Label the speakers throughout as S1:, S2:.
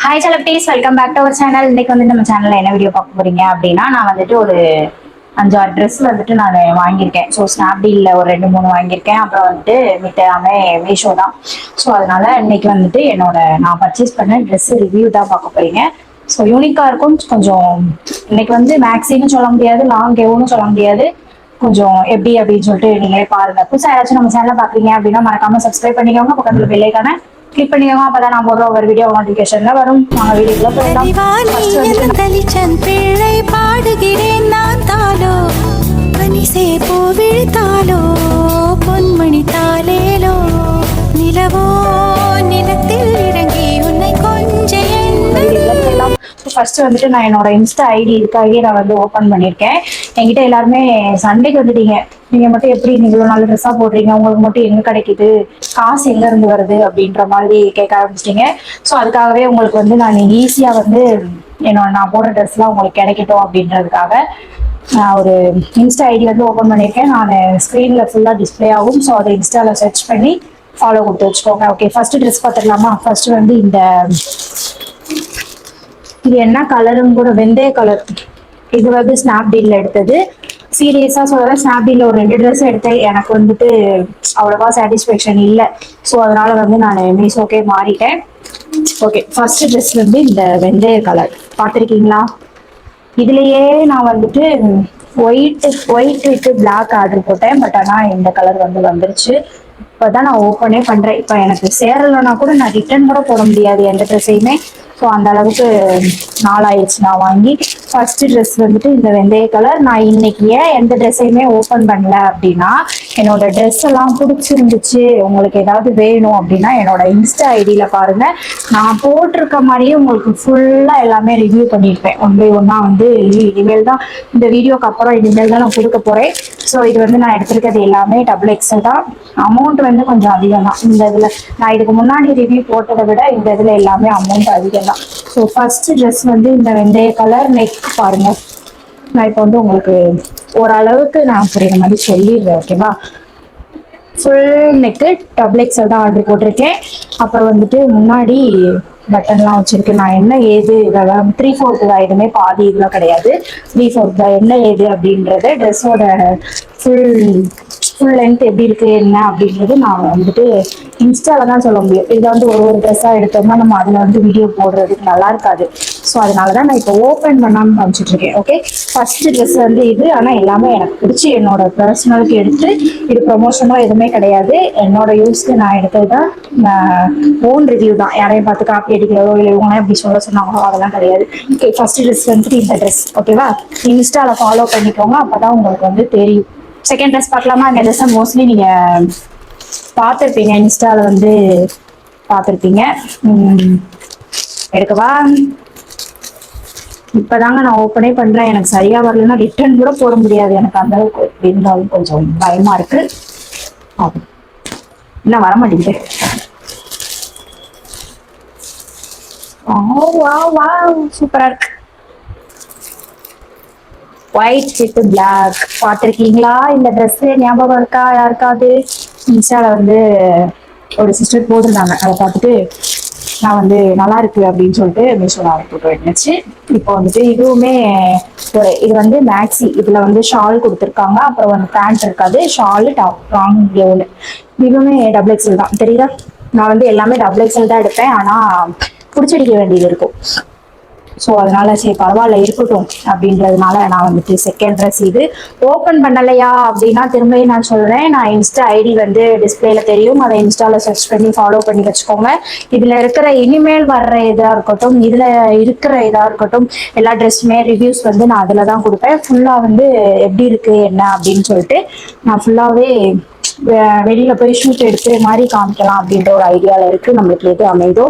S1: Hi celebrities, welcome back to our channel. இன்னைக்கு வந்து நம்ம சேனல்ல என்ன வீடியோ பார்க்க போறீங்க அப்படின்னா, நான் வந்துட்டு ஒரு 5-6 ட்ரெஸ் வந்துட்டு நான் வாங்கியிருக்கேன். ஸோ ஸ்னாப்டீல்ல ஒரு 2-3 வாங்கியிருக்கேன். அப்புறம் வந்துட்டு மிட்டாமே மீஷோ தான். ஸோ அதனால இன்னைக்கு வந்துட்டு நான் பர்ச்சேஸ் பண்ண ட்ரெஸ் ரிவ்யூ தான் பார்க்க போறீங்க. ஸோ யூனிக்கா இருக்கும். கொஞ்சம் இன்னைக்கு வந்து மேக்ஸின்னு சொல்ல முடியாது, லாங் கெவுன்னு சொல்ல முடியாது. கொஞ்சம் எப்படி அப்படின்னு சொல்லிட்டு நீங்களே பாருங்க. புதுசா யாராச்சும் நம்ம சேனல் பாக்குறீங்க அப்படின்னா மறக்காம சப்ஸ்கிரைப் பண்ணிக்கோங்க. பக்கத்துல பெல் ஐகானை கிளிக் பண்ணிக்கோங்க. அப்பதான் நான் போடுற ஒரு வீடியோ நோட்டிபிகேஷன்ல வரும். நாங்க வீடியோக்குள்ள போயிடலாம்.
S2: பிள்ளை பாடுகிறேன் நான் தாலோ பனிசே பூவிழித்தாலோ பொன்மணி தாலேலோ நிலவோ நிலத்தில் இறங்கி உன்னை கொஞ்சம்
S1: ஃபர்ஸ்ட் வந்துட்டு நான் என்னோட இன்ஸ்டா ஐடி இதுக்காகவே நான் வந்து ஓப்பன் பண்ணியிருக்கேன். என்கிட்ட எல்லாருமே சண்டைக்கு வந்துட்டீங்க, நீங்க மட்டும் எப்படி இவ்வளவு நல்ல ட்ரெஸ்ஸா போடுறீங்க, உங்களுக்கு மட்டும் எங்க கிடைக்குது, காசு எங்க இருந்து வருது அப்படின்ற மாதிரி கேட்க ஆரம்பிச்சிட்டீங்க. ஸோ அதுக்காகவே உங்களுக்கு வந்து நான் ஈஸியா வந்து நான் போடுற ட்ரெஸ் எல்லாம் உங்களுக்கு கிடைக்கட்டும் அப்படின்றதுக்காக நான் ஒரு இன்ஸ்டா ஐடி வந்து ஓப்பன் பண்ணியிருக்கேன். நான் ஸ்க்ரீன்ல ஃபுல்லா டிஸ்பிளே ஆகும். ஸோ அதை இன்ஸ்டால சர்ச் பண்ணி ஃபாலோ கொடுத்து வச்சுக்கோங்க. ஓகே, ஃபர்ஸ்ட் ட்ரெஸ் பார்த்துடலாமா? ஃபர்ஸ்ட் வந்து இது என்ன கலருன்னு கூட, வெந்தய கலர். இது வந்து ஸ்னாப்டீல்ல எடுத்தது. சீரியஸா சொல்றேன், ஸ்னாப்டீல்ல ஒரு 2 ட்ரெஸ் எடுத்தேன். எனக்கு வந்துட்டு அவ்வளவா சாட்டிஸ்பேக்ஷன் இல்லை. ஸோ அதனால வந்து நான் மீஷோக்கே மாறிட்டேன். ஓகே, ஃபர்ஸ்ட் ட்ரெஸ் வந்து இந்த வெந்தய கலர் பார்த்துருக்கீங்களா? இதுலயே நான் வந்துட்டு ஒயிட் வித் பிளாக் ஆர்டர் போட்டேன். பட் ஆனால் இந்த கலர் வந்து வந்துருச்சு. இப்போதான் நான் ஓப்பனே பண்றேன். இப்போ எனக்கு சேரலைன்னா கூட நான் ரிட்டர்ன் கூட போட முடியாது எந்த ட்ரெஸ்ஸையுமே. ஸோ அந்த அளவுக்கு நாளாயிடுச்சு நான் வாங்கி. ஃபர்ஸ்ட் ட்ரெஸ் வந்துட்டு இந்த வெந்தய கலர். நான் இன்னைக்கு ஏன் எந்த ட்ரெஸ்ஸையுமே ஓப்பன் பண்ணல அப்படின்னா, என்னோட ட்ரெஸ் எல்லாம் பிடிச்சிருந்துச்சு, உங்களுக்கு ஏதாவது வேணும் அப்படின்னா என்னோட இன்ஸ்டா ஐடியில பாருங்க. நான் போட்டிருக்க மாதிரியே உங்களுக்கு ஃபுல்லா எல்லாமே ரிவ்யூ பண்ணியிருப்பேன். ஒன் பை ஒன்னா வந்து இனிமேல் தான் இந்த வீடியோக்கு அப்புறம் இனிமேல் தான் நான் கொடுக்க போறேன். ஸோ இது வந்து நான் எடுத்திருக்கிறது எல்லாமே XXL தான். அமௌண்ட் வந்து கொஞ்சம் அதிகம் தான் இந்த இதுல. நான் இதுக்கு முன்னாடி ரிவ்யூ போட்டதை விட இந்த இதுல எல்லாமே அமௌண்ட் அதிகம் தான். ஸோ ஃபர்ஸ்ட் ட்ரெஸ் வந்து இந்த வெந்தய கலர். நெக் பாருங்க. நான் இப்போ வந்து உங்களுக்கு ஓரளவுக்கு நான் புரியுற மாதிரி சொல்லிடுறேன், ஓகேவா? ஃபுல் நெக்கு XXL தான் ஆர்டர் போட்டிருக்கேன். அப்புறம் வந்துட்டு முன்னாடி பட்டன்லாம் வச்சிருக்கு. நான் என்ன ஏது இதெல்லாம் 3/4 தான், எதுவுமே பாதி இதெல்லாம் கிடையாது. 3/4 தான். என்ன ஏது அப்படின்றது, ட்ரெஸ்ஸோட ஃபுல் லென்த் எப்படி இருக்கு என்ன அப்படின்றது நான் வந்துட்டு இன்ஸ்டால தான் சொல்ல முடியும். இதை வந்து ஒரு ட்ரெஸ்ஸா எடுத்தோம்னா நம்ம அதுல வந்து வீடியோ போடுறதுக்கு நல்லா இருக்காது. ஸோ அதனாலதான் நான் இப்போ ஓப்பன் பண்ணாம காமிச்சிட்டு இருக்கேன். ஓகே, ஃபர்ஸ்ட் ட்ரெஸ் வந்து இது. ஆனா எல்லாமே எனக்கு பிடிச்சி என்னோட பர்சனலுக்கு எடுத்து, இது ப்ரொமோஷனோ எதுவுமே கிடையாது, என்னோட யூஸ்க்கு நான் எடுத்ததுதான். ஓன் ரிவ்யூ தான். யாரையும் பார்த்து காப்பி அடிக்கிறதோ இல்லை இவங்க எப்படி சொன்னாங்களோ அதெல்லாம் கிடையாது. ஓகே, ஃபர்ஸ்ட் ட்ரெஸ் வந்துட்டு இந்த ட்ரெஸ். ஓகேவா? இன்ஸ்டால ஃபாலோ பண்ணிக்கோங்க, அப்பதான் உங்களுக்கு வந்து தெரியும். செகண்ட் ட்ரெஸ் பார்க்கலாமா? இந்த ட்ரெஸ் மோஸ்ட்லி நீங்க பார்த்துருப்பீங்க, இன்ஸ்டால வந்து பார்த்துருப்பீங்க. எடுக்கவா? இப்பதாங்க நான் ஓப்பனே பண்றேன். எனக்கு சரியா வரலன்னா ரிட்டர்ன் கூட போட முடியாது. எனக்கு அந்த அளவுக்கு இருந்தாலும் கொஞ்சம் பயமா இருக்கு. என்ன வர மாட்டேங்குது. சூப்பரா இருக்கு. White with black. பார்த்துருக்கீங்களா இந்த ட்ரெஸ்? ஞாபகம் இருக்கா யாருக்காவது? இன்ஸ்டால வந்து ஒரு சிஸ்டர் போட்டிருந்தாங்க. அதை பார்த்துட்டு நான் வந்து நல்லா இருக்கு அப்படின்னு சொல்லிட்டு மீஷோல போட்டு வந்துச்சு. இப்போ வந்துட்டு இதுவுமே இது வந்து மேக்ஸி. இதுல வந்து ஷால் கொடுத்துருக்காங்க. அப்புறம் வந்து பேண்ட் இருக்காது, ஷாலு டாப் லாங் கவுனு. இதுவுமே XXL தான். தெரியுதா? நான் வந்து எல்லாமே XXL தான் எடுப்பேன். ஆனா பிடிச்சடிக்க வேண்டியது இருக்கும். ஸோ அதனால சரி பரவாயில்ல இருக்கட்டும் அப்படின்றதுனால நான் வந்துட்டு செகண்ட் ட்ரெஸ் இது ஓப்பன் பண்ணலையா அப்படின்னா திரும்பியும் நான் சொல்றேன். நான் இன்ஸ்டா ஐடி வந்து டிஸ்பிளேல தெரியும், அதை இன்ஸ்டால சர்ச் பண்ணி ஃபாலோ பண்ணி வச்சுக்கோங்க. இதுல இருக்கிற இனிமேல் வர்ற இதா இருக்கட்டும், இதுல இருக்கிற இதா இருக்கட்டும், எல்லா ட்ரெஸ்ஸுமே ரிவ்யூஸ் வந்து நான் அதுல தான் கொடுப்பேன். ஃபுல்லா வந்து எப்படி இருக்கு என்ன அப்படின்னு சொல்லிட்டு நான் ஃபுல்லாவே வெளியில போய் ஷூட் எடுக்கிற மாதிரி காமிக்கலாம் அப்படின்ற ஒரு ஐடியால இருக்கு. நம்மளுக்கு எது அமைதோ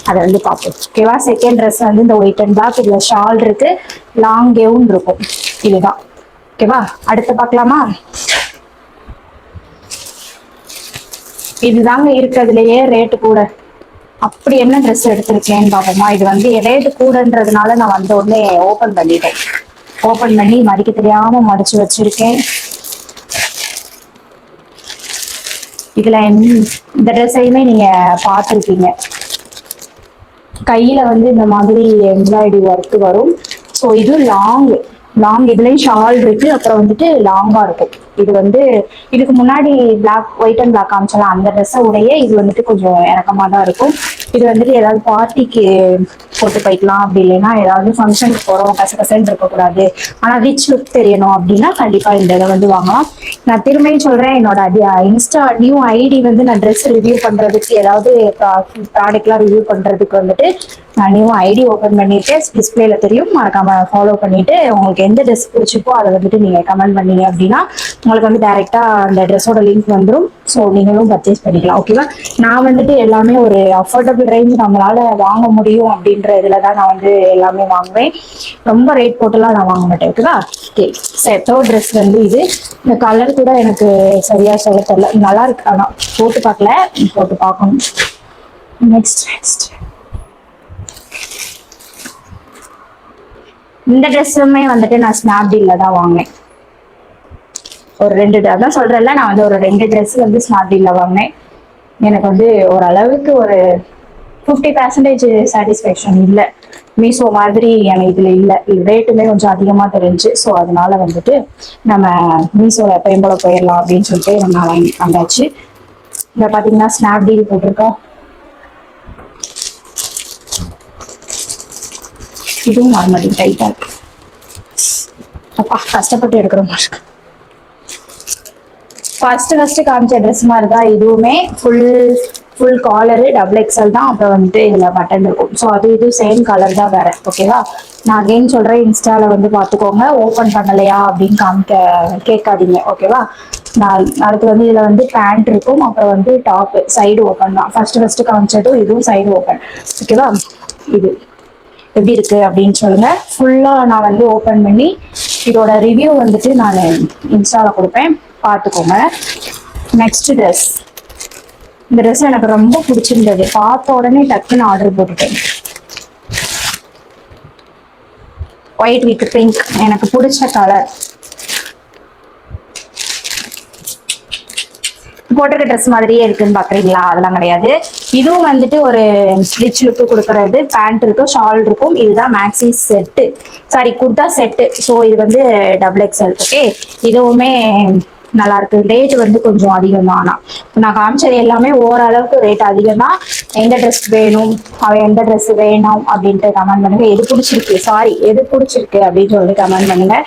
S1: அதை வந்து பார்ப்போம். ஓகேவா? செகண்ட் ட்ரெஸ் வந்து இந்த ஒயிட் அண்ட் பிளாக். இதுல ஷால் இருக்கு, லாங் கவுன் இருக்கும். இதுதான். ஓகேவா? அடுத்து பார்க்கலாமா? இதுதாங்க இருக்கிறதுலயே ரேட்டு கூட. அப்படி என்ன ட்ரெஸ் எடுத்திருக்கேன்னு பார்ப்போமா? இது வந்து ரேட்டு கூடன்றதுனால நான் வந்த உடனே ஓப்பன் பண்ணிட்டேன். ஓப்பன் பண்ணி மடிக்க தெரியாம மடிச்சு வச்சிருக்கேன். இதுல இந்த ட்ரெஸ்ஸையுமே நீங்க பார்த்துருக்கீங்க. கையில வந்து இந்த மாதிரி எம்ப்ராய்டரி ஒர்க் வரும். ஸோ இது லாங் லாங் இதுலயும் ஷால் இருக்கு, அப்புறம் வந்துட்டு லாங்கா இருக்கும். இது வந்து இதுக்கு முன்னாடி பிளாக் ஒயிட் அண்ட் பிளாக் காமிச்சலாம் அந்த ட்ரெஸ்ஸை உடைய இது வந்துட்டு கொஞ்சம் இறக்கமா தான் இருக்கும். இது வந்துட்டு ஏதாவது பார்ட்டிக்கு போட்டு போய்க்கலாம், அப்படி இல்லைன்னா ஏதாவது ஃபங்க்ஷனுக்கு போறோம் கசகசன்னு இருக்கக்கூடாது ஆனா ரிச் லுக் தெரியணும் அப்படின்னா கண்டிப்பா இந்த இதை வந்து வாங்கலாம். நான் திரும்பியும் சொல்றேன், என்னோட இன்ஸ்டா நியூ ஐடி வந்து நான் ட்ரெஸ் ரிவ்யூ பண்றதுக்கு ஏதாவது ப்ராடக்ட்லாம் ரிவ்யூ பண்றதுக்கு வந்துட்டு நான் நியூ ஐடி ஓபன் பண்ணிட்டு டிஸ்பிளேல தெரியும், மறக்காம ஃபாலோ பண்ணிட்டு உங்களுக்கு எந்த ட்ரெஸ் பிடிச்சிருக்கோ அதை வந்துட்டு நீங்க கமெண்ட் பண்ணீங்க அப்படின்னா உங்களுக்கு வந்து டைரக்டா அந்த ட்ரெஸ்ஸோட லிங்க் வந்துடும். ஸோ நீங்களும் பர்ச்சேஸ் பண்ணிக்கலாம். ஓகேவா? நான் வந்துட்டு எல்லாமே ஒரு அஃபோர்டபுள் ரேஞ்ச் நம்மளால வாங்க முடியும் அப்படின்ற இதுல தான் நான் வந்து எல்லாமே வாங்குவேன். ரொம்ப ரேட் போட்டுலாம் நான் வாங்க மாட்டேன். ஓகேவா? ஓகே, தேர்ட் ட்ரெஸ் வந்து இது. இந்த கலர் கூட எனக்கு சரியா சொல்ல தெரியல, நல்லா இருக்கு, ஆனா போட்டு பார்க்கல, போட்டு பார்க்கணும். நெக்ஸ்ட் இந்த ட்ரெஸ்ஸுமே வந்துட்டு நான் ஸ்னாப்டீல்ல தான் வாங்கினேன். ஒரு 2 அதான் சொல்றேன்ல, நான் வந்து ஒரு 2 ட்ரெஸ் வந்து ஸ்னாப்டீல்ல வாங்கினேன். எனக்கு வந்து ஓரளவுக்கு ஒரு 50% சாட்டிஸ்ஃபேக்ஷன் இல்லை. மீஷோ மாதிரி எனக்கு இதுல இல்லை, ரேட்டுமே கொஞ்சம் அதிகமா தெரிஞ்சு. ஸோ அதனால வந்துட்டு நம்ம மீஷோல எப்பயும் போல போயிடலாம் அப்படின்னு சொல்லிட்டு நம்ம வந்தாச்சு. இங்க பாத்தீங்கன்னா ஸ்னாப்டீல் போட்டிருக்கோம். இதுவும் நார்மலி டைட்டா இருக்கு. அப்பா கஷ்டப்பட்டு எடுக்கிற மாதிரி இருக்கு. ஃபர்ஸ்ட் காமிச்ச ட்ரெஸ் மாதிரி தான் இதுவுமே. ஃபுல் காலரு, டபுள் எக்ஸல் தான். அப்புறம் வந்துட்டு இதுல பட்டன் இருக்கும். ஸோ இது சேம் கலர் தான் வேற. ஓகேவா? நான் அகைன் சொல்றேன், இன்ஸ்டால வந்து பாத்துக்கோங்க. ஓபன் பண்ணலையா அப்படின்னு கேட்காதீங்க. ஓகேவா? நான் அடுத்து வந்து இதுல வந்து பேண்ட் இருக்கும், அப்புறம் வந்து டாப் சைடு ஓப்பன் தான். ஃபர்ஸ்ட் காமிச்சதும் இதுவும் சைடு ஓப்பன். ஓகேவா? இது எப்படி இருக்கு அப்படின்னு சொல்லுங்க. ஃபுல்லா நான் வந்து ஓபன் பண்ணி இதோட ரிவ்யூ வந்துட்டு நான் இன்ஸ்டால கொடுப்பேன், பார்த்துக்கோங்க. Next dress. இந்த ட்ரெஸ் எனக்கு ரொம்ப பிடிச்சிருந்தது, பார்த்த உடனே டக்குன்னு ஆர்டர் போட்டுட்டேன். ஒயிட் வித் பிங்க், எனக்கு பிடிச்ச கலர். போட்டிருக்க ட்ரெஸ் மாதிரியே இருக்குன்னு பாக்குறீங்களா? அதெல்லாம் கிடையாது. இதுவும் வந்துட்டு ஒரு ரிச் லுக்கு கொடுக்கறது. பேண்ட் இருக்கும், ஷால் இருக்கும். இதுதான் maxi set, sari kurta set. So இது வந்து டபுள் எக்ஸ்எல். ஓகே, இதுவுமே நல்லா இருக்கு. ரேட் வந்து கொஞ்சம் அதிகம் தான். ஆனா நான் காமிச்சது எல்லாமே ஓரளவுக்கு ரேட் அதிகம் தான். எந்த ட்ரெஸ் வேணும், எந்த ட்ரெஸ் வேணும் அப்படின்ட்டு கமெண்ட் பண்ணுங்க. எது பிடிச்சிருக்கு அப்படின்னு சொல்லிட்டு கமெண்ட் பண்ணுங்க.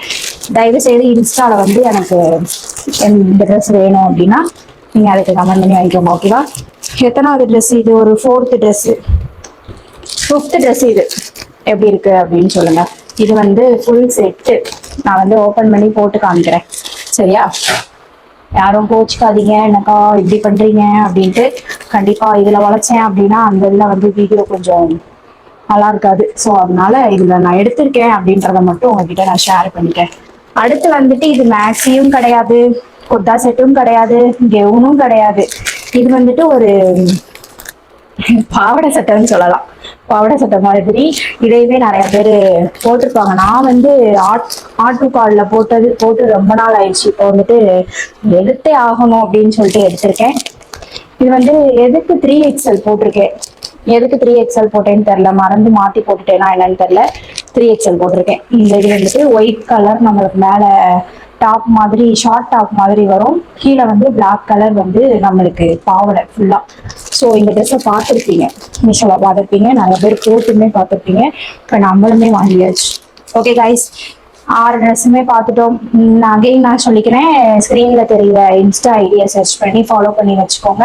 S1: தயவு செய்து இன்ஸ்டால வந்து எனக்கு இந்த ட்ரெஸ் வேணும் அப்படின்னா நீங்க அதுக்கு கமெண்ட் பண்ணி வாங்கிக்கோங்க. ஓகேவா? எத்தனாவது ட்ரெஸ் இது? ஒரு 4th ட்ரெஸ், 5th ட்ரெஸ். இது எப்படி இருக்கு அப்படின்னு சொல்லுங்க. இது வந்து ஃபுல் செட்டு. நான் வந்து ஓபன் பண்ணி போட்டு காமிக்கிறேன், சரியா? யாரும் கோச்சுக்காதீங்க, எனக்கா இப்படி பண்றீங்க அப்படின்ட்டு. கண்டிப்பா இதுல வளைச்சேன் அப்படின்னா அந்த இதுல வந்து வீடியோ கொஞ்சம் நல்லா இருக்காது. ஸோ அதனால இதுல நான் எடுத்திருக்கேன் அப்படின்றத மட்டும் உங்ககிட்ட நான் ஷேர் பண்ணிட்டேன். அடுத்து வந்துட்டு இது மேக்ஸியும் கிடையாது, குர்தா செட்டும் கிடையாது, கெவுனும் கிடையாது. இது வந்துட்டு ஒரு பாவாடை சட்டைன்னு சொல்லலாம். பாவாடை சட்டை மாதிரி இதையுமே நிறைய பேர் போட்டிருப்பாங்க. நான் வந்து ஆட்டு கால்ல போட்டு ரொம்ப நாள் ஆயிடுச்சு. இப்போ வந்துட்டு எடுத்தே ஆகணும் அப்படின்னு சொல்லிட்டு எடுத்திருக்கேன். இது வந்து எதுக்கு 3XL போட்டிருக்கேன், எதுக்கு 3XL போட்டேன்னு தெரியல, மறந்து மாத்தி போட்டுட்டேன்னா என்னன்னு தெரியல. 3XL போட்டிருக்கேன். இந்த இது வந்துட்டு ஒயிட் கலர், நம்மளுக்கு மேல டாப் மாதிரி, ஷார்ட் டாப் மாதிரி வரும். கீழே வந்து பிளாக் கலர் வந்து நம்மளுக்கு பாவாடை ஃபுல்லா. ஸோ இந்த ட்ரெஸ்ஸை பார்த்துருப்பீங்க, மீஷோல பார்த்துருப்பீங்க, நிறைய பேர் போட்டுமே பார்த்துருப்பீங்க. இப்போ நம்மளுமே வாங்கியாச்சு. ஓகே கைஸ், 6 ட்ரெஸ்ஸுமே பார்த்துட்டோம். அகைன் நான் சொல்லிக்கிறேன், ஸ்க்ரீன்ல தெரியுற இன்ஸ்டா ஐடியை சர்ச் பண்ணி ஃபாலோ பண்ணி வச்சுக்கோங்க.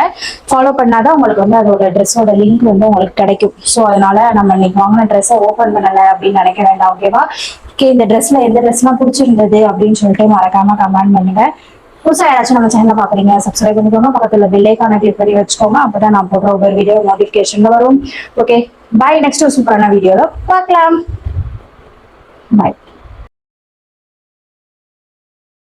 S1: ஃபாலோ பண்ணாதான் உங்களுக்கு வந்து அதோட ட்ரெஸ்ஸோட லிங்க் வந்து உங்களுக்கு கிடைக்கும். ஸோ அதனால நம்ம இன்னைக்கு வாங்கின ட்ரெஸ்ஸை ஓப்பன் பண்ணலை அப்படின்னு நினைக்க வேண்டாம். ஓகேவா? ஓகே, இந்த ட்ரெஸ்ல எந்த ட்ரெஸ்லாம் பிடிச்சிருந்தது அப்படின்னு சொல்லிட்டு மறக்காம கமெண்ட் பண்ணுங்க. புதுசாக யாராச்சும் நம்ம சேனலை பாக்குறீங்க, சப்ஸ்கிரைப் பண்ணிக்கோங்க. பக்கத்துல பெல் ஐகானை கிளிக் பண்ணி வச்சுக்கோங்க. அப்பதான் நான் போடுற ஒவ்வொரு வீடியோ நோட்டிபிகேஷன்ல வரும். ஓகே, பாய். நெக்ஸ்ட் சூப்பரான வீடியோல பார்க்கலாம். பாய்.